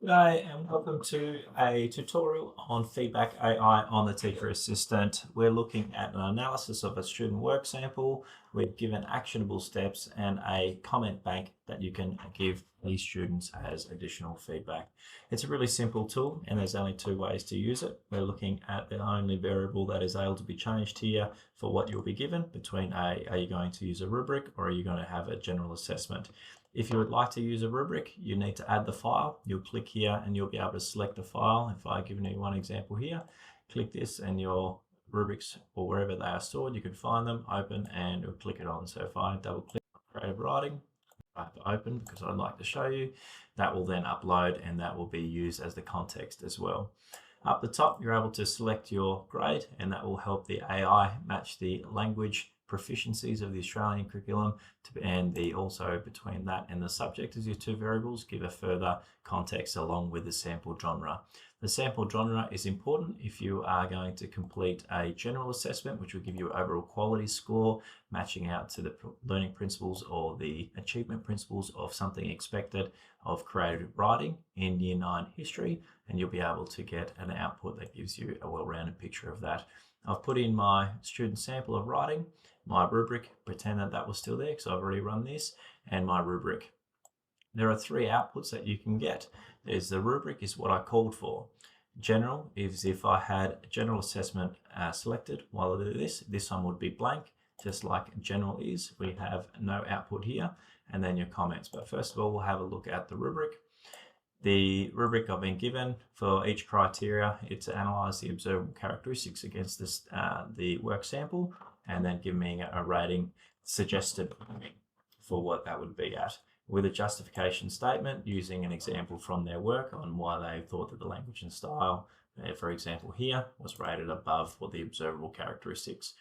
G'day and welcome to a tutorial on Feedback AI on the Teacher Assistant. We're looking at an analysis of a student work sample. We've given actionable steps and a comment bank that you can give these students as additional feedback. It's a really simple tool and there's only two ways to use it. We're looking at the only variable that is able to be changed here for what you'll be given between are you going to use a rubric or are you going to have a general assessment. If you would like to use a rubric, you need to add the file. You'll click here and you'll be able to select the file. If I've given you one example here, click this and your rubrics or wherever they are stored, you can find them, open, and you'll click it on. So if I double click on creative writing, I have to open because I'd like to show you, that will then upload and that will be used as the context as well. Up the top, you're able to select your grade and that will help the AI match the language proficiencies of the Australian curriculum and also between that and the subject as your two variables give a further context along with the sample genre. The sample genre is important if you are going to complete a general assessment, which will give you an overall quality score matching out to the learning principles or the achievement principles of something expected of creative writing in Year 9 history, and you'll be able to get an output that gives you a well-rounded picture of that. I've put in my student sample of writing, my rubric, pretend that was still there because I've already run this, and my rubric. There are three outputs that you can get. There's the rubric is what I called for. General is if I had a general assessment selected while I do this. This one would be blank, just like general is. We have no output here, and then your comments. But first of all, we'll have a look at the rubric. The rubric I've been given for each criteria, it's to analyse the observable characteristics against this, the work sample, and then give me a rating suggested for what that would be at, with a justification statement using an example from their work on why they thought that the language and style, for example here, was rated above for the observable characteristics.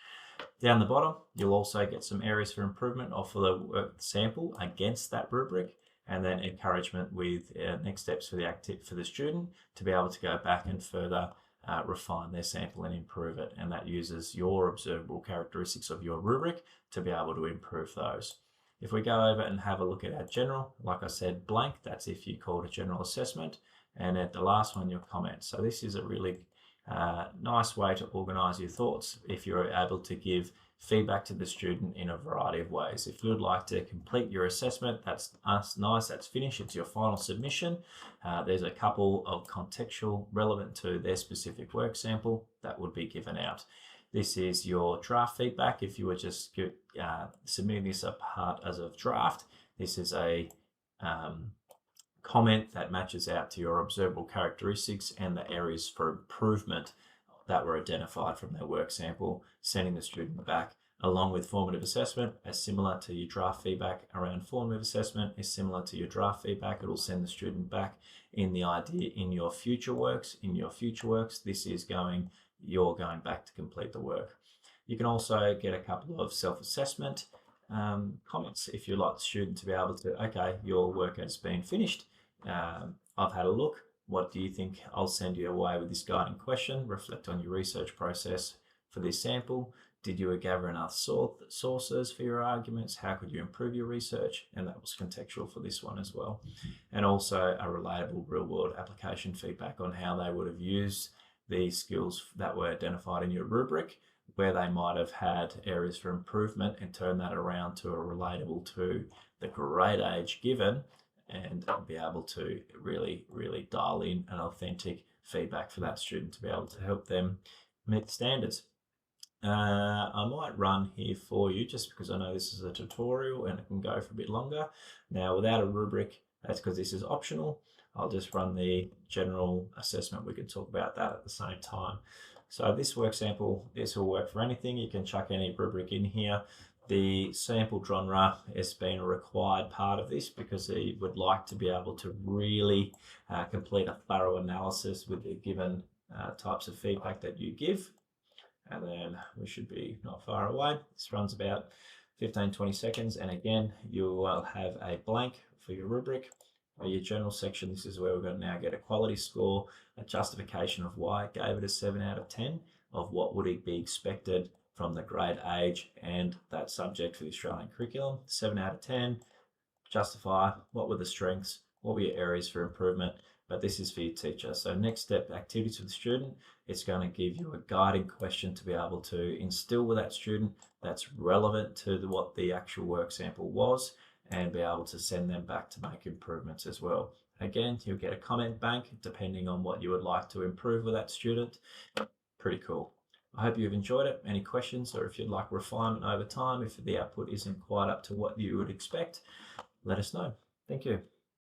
Down the bottom, you'll also get some areas for improvement or for the work sample against that rubric, and then encouragement with next steps for the student to be able to go back and further refine their sample and improve it. And that uses your observable characteristics of your rubric to be able to improve those. If we go over and have a look at our general, like I said, blank, that's if you called a general assessment. And at the last one, your comments. So this is a really nice way to organize your thoughts if you're able to give feedback to the student in a variety of ways. If you would like to complete your assessment, that's nice, that's finished, it's your final submission. There's a couple of contextual relevant to their specific work sample that would be given out. This is your draft feedback. If you were just submitting this apart as a draft, this is a comment that matches out to your observable characteristics and the areas for improvement that were identified from their work sample, sending the student back along with formative assessment as similar to your draft feedback. Around formative assessment is similar to your draft feedback. It will send the student back in the idea in your future works. This is you're going back to complete the work. You can also get a couple of self-assessment comments if you'd like the student to be able to, okay, your work has been finished. I've had a look. What do you think? I'll send you away with this guiding question. Reflect on your research process for this sample. Did you gather enough sources for your arguments? How could you improve your research? And that was contextual for this one as well. And also a relatable real-world application feedback on how they would have used the skills that were identified in your rubric, where they might have had areas for improvement and turn that around to a relatable to the grade age given, and be able to really dial in an authentic feedback for that student to be able to help them meet the standards. I might run here for you just because I know this is a tutorial and it can go for a bit longer. Now without a rubric, that's because this is optional. I'll just run the general assessment. We can talk about that at the same time. So this work sample, this will work for anything. You can chuck any rubric in here. The sample genre has been a required part of this because they would like to be able to really complete a thorough analysis with the given types of feedback that you give. And then we should be not far away. This runs about 15-20 seconds. And again, you will have a blank for your rubric. Your general section, this is where we're going to now get a quality score, a justification of why I gave it a 7 out of 10, of what would it be expected from the grade age and that subject for the Australian curriculum. 7 out of 10, justify what were the strengths, what were your areas for improvement, but this is for your teacher. So next step activities with the student, it's going to give you a guiding question to be able to instill with that student that's relevant to what the actual work sample was, and be able to send them back to make improvements as well. Again, you'll get a comment bank depending on what you would like to improve with that student. Pretty cool. I hope you've enjoyed it. Any questions, or if you'd like refinement over time, if the output isn't quite up to what you would expect, let us know. Thank you.